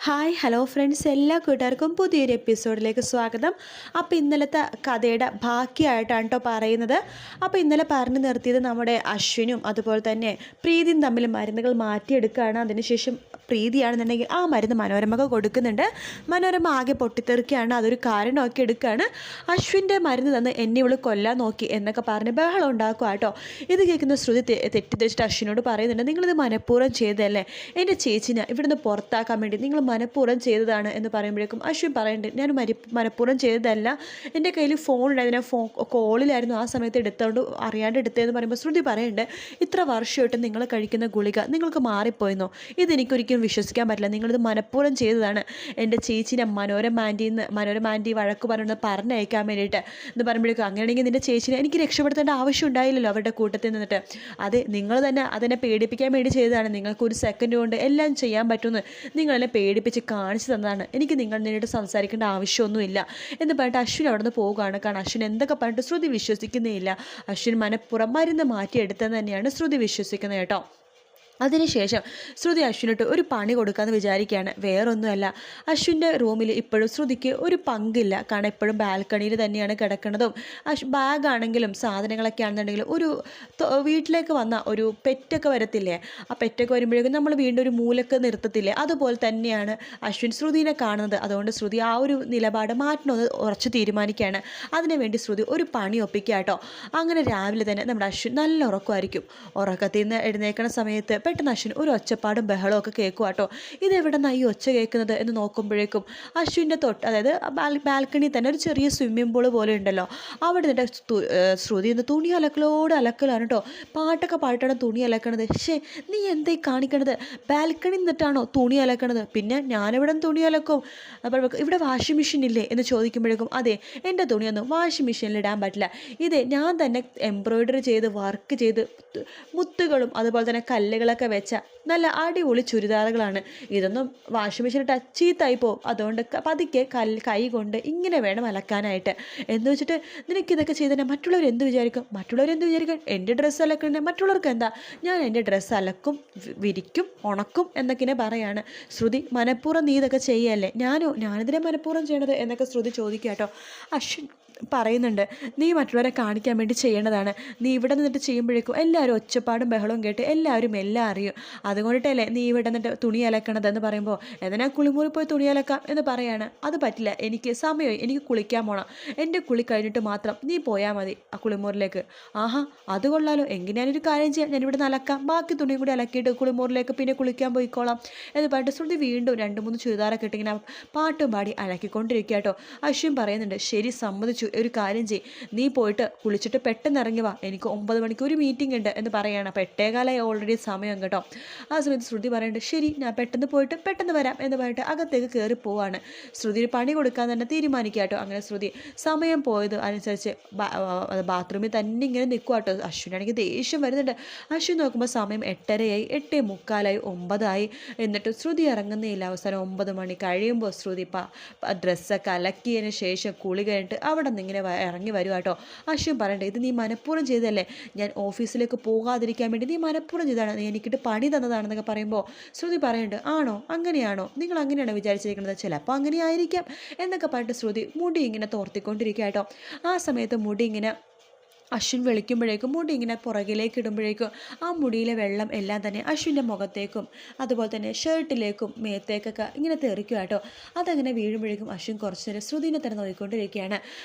Hi hello friends, എല്ലാ കൂട്ടുകാർക്കും പുതിയൊരു എപ്പിസോഡിലേക്ക് സ്വാഗതം. അപ്പോൾ ഇന്നലത്തെ കഥയുടെ ബാക്കിയായിട്ടാണ് കേട്ടോ പറയുന്നത്. അപ്പോൾ ഇന്നലെ പറഞ്ഞു നിർത്തിയത് നമ്മുടെ അശ്വിനും അതുപോലെ തന്നെ പ്രീതിയും തമ്മിൽ മരുന്നുകൾ മാറ്റിയെടുക്കുകയാണ്. അതിനുശേഷം പ്രീതിയാണെന്നുണ്ടെങ്കിൽ ആ മരുന്ന് മനോരമക്ക് കൊടുക്കുന്നുണ്ട്. മനോരമ ആകെ പൊട്ടിത്തെറിക്കുകയാണ്. അതൊരു കാരണമൊക്കെ എടുക്കുകയാണ്. അശ്വിൻ്റെ മരുന്ന് തന്ന് എന്നെ ഇവള് കൊല്ലാൻ നോക്കി എന്നൊക്കെ പറഞ്ഞ് ബഹളം ഉണ്ടാക്കുക കേട്ടോ. ഇത് കേൾക്കുന്ന ശ്രുതി തെറ്റിദ്ധരിച്ചിട്ട് അശ്വിനോട് പറയുന്നുണ്ട്, നിങ്ങളിത് മനഃപൂർവ്വം ചെയ്തതല്ലേ, എൻ്റെ ചേച്ചിനെ ഇവിടുന്ന് പുറത്താക്കാൻ വേണ്ടി നിങ്ങൾ മനഃപൂർവ്വം ചെയ്തതാണ് എന്ന് പറയുമ്പോഴേക്കും അശ്വിൻ പറയുന്നുണ്ട്, ഞാൻ മനഃപൂർവ്വം ചെയ്തതല്ല, എൻ്റെ കയ്യിൽ ഫോൺ ഉണ്ടായിരുന്നു, ഞാൻ കോളിലായിരുന്നു ആ സമയത്ത് എടുത്തോണ്ട് അറിയാണ്ട് എടുത്തതെന്ന് പറയുമ്പോൾ ശ്രുതി പറയുന്നുണ്ട്, ഇത്ര വർഷമായിട്ട് നിങ്ങൾ കഴിക്കുന്ന ഗുളിക നിങ്ങൾക്ക് മാറിപ്പോയെന്നോ, ഇതെനിക്കൊരിക്കലും വിശ്വസിക്കാൻ പറ്റില്ല, നിങ്ങളിത് മനഃപൂർവ്വം ചെയ്തതാണ് എൻ്റെ ചേച്ചിനെ മനോരമ ആൻറ്റി വഴക്ക് പറഞ്ഞയക്കാൻ വേണ്ടിയിട്ട് എന്ന് പറയുമ്പോഴേക്കും, അങ്ങനെയാണെങ്കിൽ നിൻ്റെ ചേച്ചിനെ എനിക്ക് രക്ഷപ്പെടുത്തേണ്ട ആവശ്യം ഉണ്ടായില്ലല്ലോ അവരുടെ കൂട്ടത്തിൽ നിന്നിട്ട്, അതെ നിങ്ങൾ തന്നെ അതിനെ പേടിപ്പിക്കാൻ വേണ്ടി ചെയ്തതാണ്, നിങ്ങൾക്ക് ഒരു സെക്കൻഡ് കൊണ്ട് എല്ലാം ചെയ്യാൻ പറ്റുമെന്ന് നിങ്ങളെന്നെ പേടിപ്പിച്ച് കാണിച്ചു തന്നതാണ്, എനിക്ക് നിന്നോട് സംസാരിക്കേണ്ട ആവശ്യമൊന്നുമില്ല എന്ന് പറഞ്ഞിട്ട് അശ്വിൻ അവിടെ നിന്ന് പോവുകയാണ്. കാരണം അശ്വിൻ എന്തൊക്കെ പറഞ്ഞിട്ട് ശ്രുതി വിശ്വസിക്കുന്നേ ഇല്ല. അശ്വിൻ മനഃപുറം മരുന്ന് മാറ്റിയെടുത്തെന്ന് തന്നെയാണ് ശ്രുതി വിശ്വസിക്കുന്നത് കേട്ടോ. അതിനുശേഷം ശ്രുതി അശ്വിനിട്ട് ഒരു പണി കൊടുക്കാമെന്ന് വിചാരിക്കുകയാണ്. വേറൊന്നുമല്ല, അശ്വിൻ്റെ റൂമിൽ ഇപ്പോഴും ശ്രുതിക്ക് ഒരു പങ്കില്ല. കാരണം എപ്പോഴും ബാൽക്കണിയിൽ തന്നെയാണ് കിടക്കുന്നതും ബാഗാണെങ്കിലും സാധനങ്ങളൊക്കെ ആണെന്നുണ്ടെങ്കിലും ഒരു വീട്ടിലേക്ക് വന്ന ഒരു പെറ്റൊക്കെ വരത്തില്ലേ, ആ പെറ്റൊക്കെ വരുമ്പോഴേക്കും നമ്മൾ വീണ്ടും ഒരു മൂലക്ക് നിർത്തത്തില്ലേ, അതുപോലെ തന്നെയാണ് അശ്വിൻ ശ്രുതിനെ കാണുന്നത്. അതുകൊണ്ട് ശ്രുതി ആ ഒരു നിലപാട് മാറ്റണമെന്ന് ഉറച്ചു തീരുമാനിക്കുകയാണ്. അതിനുവേണ്ടി ശ്രുതി ഒരു പണി ഒപ്പിക്കുക കേട്ടോ. അങ്ങനെ രാവിലെ തന്നെ നമ്മുടെ അശ്വിൻ നല്ല ഉറക്കമായിരിക്കും. ഉറക്കത്തിൽ നിന്ന് എഴുന്നേൽക്കുന്ന സമയത്ത് പെട്ടെന്ന് അശ്വിൻ ഒരു ഒച്ചപ്പാടും ബഹളവും ഒക്കെ കേൾക്കുക കേട്ടോ. ഇതെവിടെ നിന്നാണ് ഈ ഒച്ച കേൾക്കുന്നത് എന്ന് നോക്കുമ്പോഴേക്കും അശ്വിൻ്റെ അതായത് ബാൽക്കണി തന്നെ ഒരു ചെറിയ സ്വിമ്മിംഗ് പൂള് പോലെ ഉണ്ടല്ലോ, അവിടെ നിന്നിട്ട് ശ്രുതി നിന്ന് തുണി അലക്കലാണ് കേട്ടോ. പാട്ടൊക്കെ പാട്ടാണ് തുണി അലക്കണത്. നീ എന്തായി കാണിക്കണത്, ബാൽക്കണി നിന്നിട്ടാണോ തുണി അലക്കണത്? പിന്നെ ഞാനിവിടെ തുണി അലക്കും, അപ്പോൾ ഇവിടെ വാഷിംഗ് മെഷീൻ ഇല്ലേ എന്ന് ചോദിക്കുമ്പോഴേക്കും, അതെ എൻ്റെ തുണിയൊന്നും വാഷിംഗ് മെഷീനിൽ ഇടാൻ പറ്റില്ല, ഇതേ ഞാൻ തന്നെ എംബ്രോയിഡറി ചെയ്ത് വർക്ക് ചെയ്ത് മുത്തുകളും അതുപോലെ തന്നെ കല്ലുകളൊക്കെ വെച്ച നല്ല അടിപൊളി ചുരിദാറുകളാണ്, ഇതൊന്നും വാഷിംഗ് മെഷീൻ ഇട്ടാൽ ചീത്തായിപ്പോ, അതുകൊണ്ട് പതുക്കെ കൈ കൊണ്ട് ഇങ്ങനെ വേണം അലക്കാനായിട്ട് എന്ന് വെച്ചിട്ട് നിനക്കിതൊക്കെ ചെയ്തന്നെ മറ്റുള്ളവരെന്ത് വിചാരിക്കും, എൻ്റെ ഡ്രസ്സ് അലക്കണ്ടേ, മറ്റുള്ളവർക്ക് എന്താ, ഞാൻ എൻ്റെ ഡ്രസ്സ് അലക്കും വിരിക്കും ഉണക്കും എന്നൊക്കെ പറയാണ്. ശ്രുതി, മനഃപൂർവ്വം നീ ഇതൊക്കെ ചെയ്യല്ലേ, ഞാനിതിനെ മനഃപൂർവ്വം ചെയ്യണത് എന്നൊക്കെ ശ്രുതി ചോദിക്കുക കേട്ടോ. അശ്വിൻ പറയുന്നുണ്ട്, നീ മറ്റുള്ളവരെ കാണിക്കാൻ വേണ്ടി ചെയ്യേണ്ടതാണ്, നീ ഇവിടെ നിന്നിട്ട് ചെയ്യുമ്പോഴേക്കും എല്ലാവരും ഒച്ചപ്പാടും ബഹളവും കേട്ട് എല്ലാവരും എല്ലാം അറിയും, അതുകൊണ്ടിട്ടല്ലേ നീ ഇവിടെ നിന്നിട്ട് തുണി അലക്കണതെന്ന് പറയുമ്പോൾ, എന്നാൽ കുളിമുറി പോയി തുണി അലക്കാം എന്ന് പറയാണ്. അത് പറ്റില്ല, എനിക്ക് സമയമായി, എനിക്ക് കുളിക്കാൻ പോകണം, എൻ്റെ കുളി കഴിഞ്ഞിട്ട് മാത്രം നീ പോയാൽ മതി ആ കുളിമുറിലേക്ക്. ആഹാ, അത് കൊള്ളാലോ, എങ്കിൽ ഞാനൊരു കാര്യം ചെയ്യാം, ഞാനിവിടെ നിന്ന് അലക്കാം, ബാക്കി തുണിയും കൂടി അലക്കിയിട്ട് കുളിമുറിലേക്ക് പിന്നെ കുളിക്കാൻ പോയിക്കോളാം എന്ന് പറഞ്ഞിട്ട് ശ്രുതി വീണ്ടും 2-3 ചുരിദാറൊക്കെ ഇട്ടിങ്ങനെ പാട്ടും പാടി അലക്കിക്കൊണ്ടിരിക്കുക കേട്ടോ. അശ്വിൻ പറയുന്നുണ്ട്, ശരി സമ്മതിച്ചു, ഒരു കാര്യം ചെയ്യ്, നീ പോയിട്ട് കുളിച്ചിട്ട് പെട്ടെന്ന് ഇറങ്ങി വാ, എനിക്ക് 9 മണിക്ക് ഒരു മീറ്റിംഗ് ഉണ്ട് എന്ന് പറയുകയാണ്. അപ്പോൾ 8:15 ഓൾറെഡി സമയം കേട്ടോ. ആ സമയത്ത് ശ്രുതി പറയുന്നുണ്ട്, ശരി ഞാൻ പെട്ടെന്ന് പോയിട്ട് പെട്ടെന്ന് വരാം എന്ന് പറഞ്ഞിട്ട് അകത്തേക്ക് കയറി പോവാണ്. ശ്രുതി പണി കൊടുക്കാൻ തന്നെ തീരുമാനിക്കുക കേട്ടോ. അങ്ങനെ ശ്രുതി സമയം പോയത് അനുസരിച്ച് ബാത്റൂമിൽ തന്നെ ഇങ്ങനെ നിൽക്കുക കേട്ടോ. അശ്വിനാണെങ്കിൽ ദേഷ്യം വരുന്നുണ്ട്. അശ്വിൻ നോക്കുമ്പോൾ സമയം 8:30 8:45 9 എന്നിട്ട് ശ്രുതി ഇറങ്ങുന്നില്ല. അവസാനം 9 മണി കഴിയുമ്പോൾ ശ്രുതി ഡ്രസ്സൊക്കെ അലക്കിയതിന് ശേഷം കുളി കഴിഞ്ഞിട്ട് അവിടെ നിന്ന് ഇങ്ങനെ ഇറങ്ങി വരിക കേട്ടോ. അശ്വിൻ പറയണ്ടേ, ഇത് നീ മനഃപൂർവ്വം ചെയ്തല്ലേ, ഞാൻ ഓഫീസിലേക്ക് പോകാതിരിക്കാൻ വേണ്ടി നീ മനഃപൂർവ്വം ചെയ്താണ്, നീ എനിക്കിട്ട് പണി തന്നതാണെന്നൊക്കെ പറയുമ്പോൾ ശ്രുതി പറയുന്നുണ്ട്, ആണോ, അങ്ങനെയാണോ, നിങ്ങൾ അങ്ങനെയാണോ വിചാരിച്ചിരിക്കുന്നത്, ചിലപ്പോൾ അങ്ങനെ ആയിരിക്കാം എന്നൊക്കെ പറഞ്ഞിട്ട് ശ്രുതി മുടി ഇങ്ങനെ തോർത്തിക്കൊണ്ടിരിക്കുക കേട്ടോ. ആ സമയത്ത് മുടി ഇങ്ങനെ അശ്വിൻ വിളിക്കുമ്പോഴേക്കും മുടി ഇങ്ങനെ പുറകിലേക്ക് ഇടുമ്പോഴേക്കും ആ മുടിയിലെ വെള്ളം എല്ലാം തന്നെ അശ്വിൻ്റെ മുഖത്തേക്കും അതുപോലെ തന്നെ ഷർട്ടിലേക്കും മേത്തേക്കൊക്കെ ഇങ്ങനെ തെറിക്കുക കേട്ടോ. അതങ്ങനെ വീഴുമ്പോഴേക്കും അശ്വിൻ കുറച്ച് നേരം ശ്രുതിനെ തന്നെ നോക്കിക്കൊണ്ടിരിക്കുകയാണ്.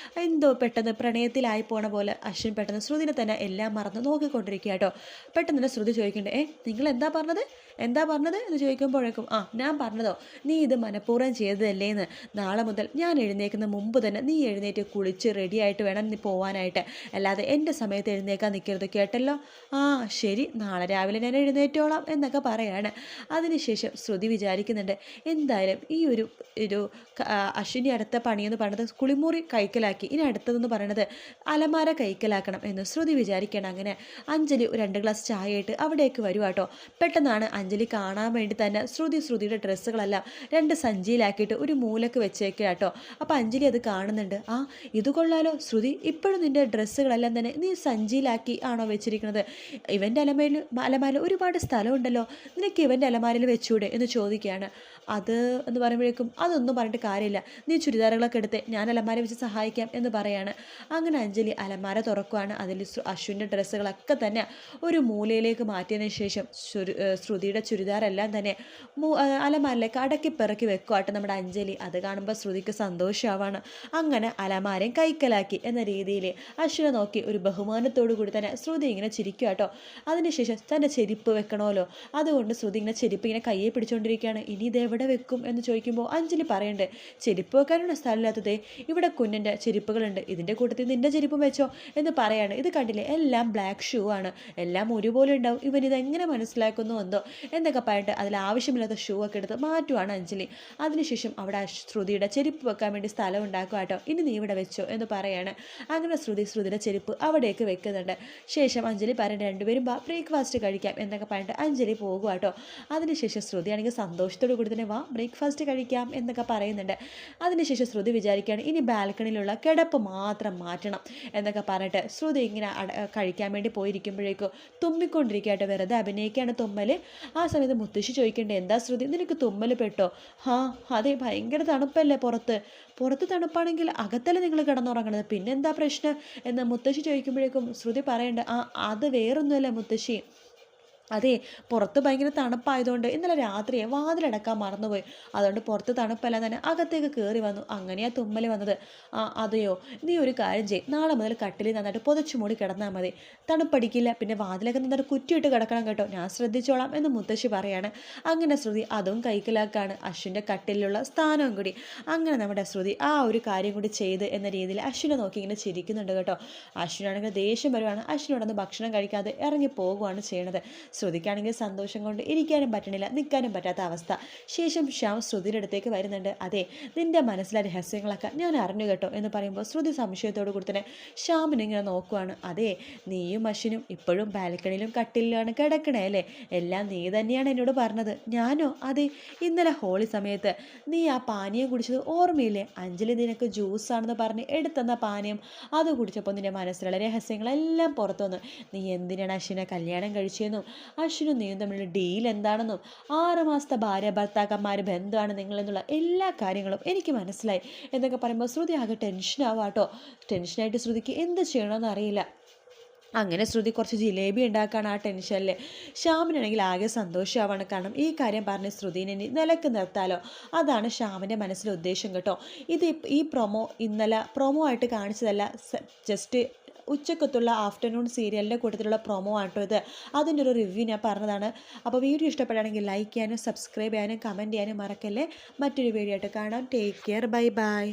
എന്തോ പെട്ടെന്ന് പ്രണയത്തിലായി പോണ പോലെ അശ്വിൻ പെട്ടെന്ന് ശ്രുതിനെ തന്നെ എല്ലാം മറന്ന് നോക്കിക്കൊണ്ടിരിക്കുക കേട്ടോ. പെട്ടെന്ന് തന്നെ ശ്രുതി ചോദിക്കണ്ടേ, നിങ്ങൾ എന്താ പറഞ്ഞത് എന്ന് ചോദിക്കുമ്പോഴേക്കും, ഞാൻ പറഞ്ഞതോ, നീ ഇത് മനഃപൂർവ്വം ചെയ്തതല്ലേന്ന്, നാളെ മുതൽ ഞാൻ എഴുന്നേൽക്കുന്ന മുമ്പ് തന്നെ നീ എഴുന്നേറ്റ് കുളിച്ച് റെഡിയായിട്ട് വേണം നീ പോകാനായിട്ട്, അല്ലാതെ എൻ്റെ സമയത്ത് എഴുന്നേക്കാൻ നിൽക്കരുത്, കേട്ടല്ലോ. ശരി, നാളെ രാവിലെ ഞാൻ എഴുന്നേറ്റോളാം എന്നൊക്കെ പറയാണ്. അതിനുശേഷം ശ്രുതി വിചാരിക്കുന്നുണ്ട്, എന്തായാലും ഈ ഒരു അശ്വിനി അടുത്ത പണിയെന്ന് പറയുന്നത് കുളിമുറി കൈക്കലാക്കി, ഇനി അടുത്തതെന്ന് പറയണത് അലമാര കൈക്കലാക്കണം എന്ന് ശ്രുതി വിചാരിക്കണം. അങ്ങനെ അഞ്ജലി 2 ഗ്ലാസ് ചായ ആയിട്ട് അവിടേക്ക് വരുക കേട്ടോ. പെട്ടെന്നാണ് അഞ്ജലി കാണാൻ വേണ്ടി തന്നെ ശ്രുതിയുടെ ഡ്രസ്സുകളെല്ലാം 2 സഞ്ചിയിലാക്കിയിട്ട് ഒരു മൂലക്ക് വെച്ചേക്കുക കേട്ടോ. അപ്പോൾ അഞ്ജലി അത് കാണുന്നുണ്ട്. ഇത് കൊള്ളാലോ ശ്രുതി, ഇപ്പോഴും നിൻ്റെ ഡ്രസ്സുകളെല്ലാം തന്നെ നീ സഞ്ചിയിലാക്കി ആണോ വെച്ചിരിക്കുന്നത്? ഇവൻ്റെ അലമാരയിൽ ഒരുപാട് സ്ഥലമുണ്ടല്ലോ, നിനക്ക് ഇവൻ്റെ അലമാരയിൽ വെച്ചൂടെ എന്ന് ചോദിക്കുകയാണ്. അത് എന്ന് പറയുമ്പോഴേക്കും അതൊന്നും പറഞ്ഞിട്ട് കാര്യമില്ല, നീ ചുരിദാറുകളൊക്കെ എടുത്ത് ഞാൻ അലമാര വെച്ച് സഹായിക്കാം എന്ന് പറയാണ്. അങ്ങനെ അഞ്ജലി അലമാര തുറക്കുകയാണ്. അതിൽ അശ്വിൻ്റെ ഡ്രസ്സുകളൊക്കെ തന്നെ ഒരു മൂലയിലേക്ക് മാറ്റിയതിന് ശേഷം ശ്രുതിയുടെ ചുരിദാറെല്ലാം തന്നെ അലമാരയിലേക്ക് അടക്കി പിറക്കി വെക്കുവാട്ടെ നമ്മുടെ അഞ്ജലി. അത് കാണുമ്പോൾ ശ്രുതിക്ക് സന്തോഷമാവാണ്. അങ്ങനെ അലമാരയും കൈക്കലാക്കി എന്ന രീതിയിൽ അശ്വിനെ നോക്കി ഒരു ബഹുമാനത്തോടു കൂടി തന്നെ ശ്രുതി ഇങ്ങനെ ചിരിക്കുക കേട്ടോ. അതിനുശേഷം തൻ്റെ ചെരുപ്പ് വെക്കണമല്ലോ, അതുകൊണ്ട് ശ്രുതി ഇങ്ങനെ ചെരുപ്പ് ഇങ്ങനെ കയ്യെ പിടിച്ചുകൊണ്ടിരിക്കുകയാണ്. ഇനി ഇത് എവിടെ വെക്കും എന്ന് ചോദിക്കുമ്പോൾ അഞ്ജലി പറയണ്ടേ, ചെരുപ്പ് വെക്കാനുള്ള സ്ഥലമില്ലാത്തതേ, ഇവിടെ കുഞ്ഞിൻ്റെ ചെരുപ്പുകളുണ്ട്, ഇതിൻ്റെ കൂട്ടത്തിൽ നിൻ്റെ ചെരുപ്പും വെച്ചോ എന്ന് പറയാണ്. ഇത് കണ്ടില്ലേ, എല്ലാം ബ്ലാക്ക് ഷൂ ആണ്, എല്ലാം ഒരുപോലെ ഉണ്ടാവും, ഇവനിതെങ്ങനെ മനസ്സിലാക്കുന്നു എന്തോ എന്നൊക്കെ പറഞ്ഞിട്ട് അതിൽ ആവശ്യമില്ലാത്ത ഷൂ ഒക്കെ എടുത്ത് മാറ്റുവാണ് അഞ്ജലി. അതിനുശേഷം അവിടെ ശ്രുതിയുടെ ചെരുപ്പ് വെക്കാൻ വേണ്ടി സ്ഥലം ഉണ്ടാക്കുക കേട്ടോ. ഇനി നീ ഇവിടെ വെച്ചോ എന്ന് പറയാണ്. അങ്ങനെ ശ്രുതിയുടെ ചെരുപ്പ് അവിടേക്ക് വെക്കുന്നുണ്ട്. ശേഷം അഞ്ജലി പറയേണ്ട രണ്ടുപേരും ബ്രേക്ക്ഫാസ്റ്റ് കഴിക്കാം എന്നൊക്കെ പറഞ്ഞിട്ട് അഞ്ജലി പോകുക കേട്ടോ. അതിനുശേഷം ശ്രുതിയാണെങ്കിൽ സന്തോഷത്തോടു കൂടി തന്നെ ബ്രേക്ക്ഫാസ്റ്റ് കഴിക്കാം എന്നൊക്കെ പറയുന്നുണ്ട്. അതിനുശേഷം ശ്രുതി വിചാരിക്കുകയാണ് ഇനി ബാൽക്കണിയിലുള്ള കിടപ്പ് മാത്രം മാറ്റണം എന്നൊക്കെ പറഞ്ഞിട്ട് ശ്രുതി ഇങ്ങനെ കഴിക്കാൻ വേണ്ടി പോയിരിക്കുമ്പോഴേക്കും തുമ്മിക്കൊണ്ടിരിക്കുകയായിട്ട് വെറുതെ അഭിനയിക്കുകയാണ് തുമ്മൽ. ആ സമയത്ത് മുത്തശ്ശി ചോദിക്കേണ്ടത്, എന്താ ശ്രുതി നിനക്ക് തുമ്മൽ പെട്ടോ? അതെ, ഭയങ്കര തണുപ്പല്ലേ പുറത്ത് തണുപ്പാണെങ്കിൽ അകത്തല്ലേ നിങ്ങൾ കിടന്നുറങ്ങണത്, പിന്നെന്താ പ്രശ്നം എന്ന് മുത്തശ്ശി ചോദിക്കുമ്പോഴേക്കും ശ്രുതി പറയേണ്ട, അത് വേറൊന്നുമല്ല മുത്തശ്ശി, അതെ പുറത്ത് ഭയങ്കര തണുപ്പായതുകൊണ്ട് ഇന്നലെ രാത്രി വാതിലടക്കാൻ മറന്നുപോയി, അതുകൊണ്ട് പുറത്ത് തണുപ്പല്ല തന്നെ അകത്തേക്ക് കയറി വന്നു, അങ്ങനെയാ തുമ്മൽ വന്നത്. അതെയോ, നീ ഒരു കാര്യം ചെയ്യും, നാളെ മുതൽ കട്ടിലിൽ നന്നായിട്ട് പുതച്ചു മൂടി കിടന്നാൽ മതി, തണുപ്പടിക്കില്ല, പിന്നെ വാതിലൊക്കെ നന്നായിട്ട് കുറ്റിയിട്ട് കിടക്കണം കേട്ടോ, ഞാൻ ശ്രദ്ധിച്ചോളാം എന്ന് മുത്തശ്ശി പറയാണ്. അങ്ങനെ ശ്രുതി അതും കൈക്കലാക്കാണ്, അശ്വിൻ്റെ കട്ടിലുള്ള സ്ഥാനവും കൂടി. അങ്ങനെ നമ്മുടെ ശ്രുതി ആ ഒരു കാര്യം കൂടി ചെയ്ത് എന്ന രീതിയിൽ അശ്വിനെ നോക്കി ഇങ്ങനെ ചിരിക്കുന്നുണ്ട് കേട്ടോ. അശ്വിനാണെങ്കിൽ ദേഷ്യം വരുവാണ്, അശ്വിനോടൊന്ന് ഭക്ഷണം കഴിക്കാതെ ഇറങ്ങി പോകുകയാണ് ചെയ്യണത്. ശ്രുതിക്കാണെങ്കിൽ സന്തോഷം കൊണ്ട് ഇരിക്കാനും പറ്റണില്ല, നിൽക്കാനും പറ്റാത്ത അവസ്ഥ. ശേഷം ശ്യാം ശ്രുതിയുടെ അടുത്തേക്ക് വരുന്നുണ്ട്. അതെ, നിന്റെ മനസ്സിലെ രഹസ്യങ്ങളൊക്കെ ഞാൻ അറിഞ്ഞു കേട്ടോ എന്ന് പറയുമ്പോൾ ശ്രുതി സംശയത്തോടു കൂടി തന്നെ ശ്യാമിനെ ഇങ്ങനെ നോക്കുവാണ്. അതെ, നീയും അശ്വിനും ഇപ്പോഴും ബാൽക്കണിയിലും കട്ടിലാണ് കിടക്കണേ അല്ലേ, എല്ലാം നീ തന്നെയാണ് എന്നോട് പറഞ്ഞത്. ഞാനോ? അതെ, ഇന്നലെ ഹോളി സമയത്ത് നീ ആ പാനീയം കുടിച്ചത് ഓർമ്മയില്ലേ, അഞ്ജലി നിനക്ക് ജ്യൂസാണെന്ന് പറഞ്ഞ് എടുത്തെന്ന പാനീയം, അത് കുടിച്ചപ്പോൾ നിന്റെ മനസ്സിലുള്ള രഹസ്യങ്ങളെല്ലാം പുറത്തു വന്നു. നീ എന്തിനാണ് അശ്വിനെ കല്യാണം കഴിച്ചതെന്നും അശ്വിനും നീയും തമ്മിലുള്ള ഡീൽ എന്താണെന്നും 6 മാസത്തെ ഭാര്യ ഭർത്താക്കന്മാർ ബന്ധമാണ് നിങ്ങളെന്നുള്ള എല്ലാ കാര്യങ്ങളും എനിക്ക് മനസ്സിലായി എന്നൊക്കെ പറയുമ്പോൾ ശ്രുതി ആകെ ടെൻഷനാവാട്ടോ. ടെൻഷനായിട്ട് ശ്രുതിക്ക് എന്ത് ചെയ്യണമെന്ന് അറിയില്ല. അങ്ങനെ ശ്രുതി കുറച്ച് ജിലേബി ഉണ്ടാക്കുകയാണ് ആ ടെൻഷനിൽ. ശ്യാമിനാണെങ്കിൽ ആകെ സന്തോഷമാവാണ്, കാരണം ഈ കാര്യം പറഞ്ഞ് ശ്രുതിനെ നിലക്ക് നിർത്താലോ, അതാണ് ശ്യാമിൻ്റെ മനസ്സിലെ ഉദ്ദേശം കേട്ടോ. ഈ ഇന്നലെ പ്രൊമോ ആയിട്ട് കാണിച്ചതല്ല, ജസ്റ്റ് ഉച്ചക്കത്തുള്ള ആഫ്റ്റർനൂൺ സീരിയലിൻ്റെ കൂട്ടത്തിലുള്ള പ്രൊമോ ആട്ടോ ഇത്. അതിൻ്റെ ഒരു റിവ്യൂ ഞാൻ പറഞ്ഞതാണ്. അപ്പോൾ വീഡിയോ ഇഷ്ടപ്പെടുകയാണെങ്കിൽ ലൈക്ക് ചെയ്യാനും സബ്സ്ക്രൈബ് ചെയ്യാനും കമൻറ്റ് ചെയ്യാനും മറക്കല്ലേ. മറ്റൊരു വീഡിയോ ആയിട്ട് കാണാം. Take care, bye bye.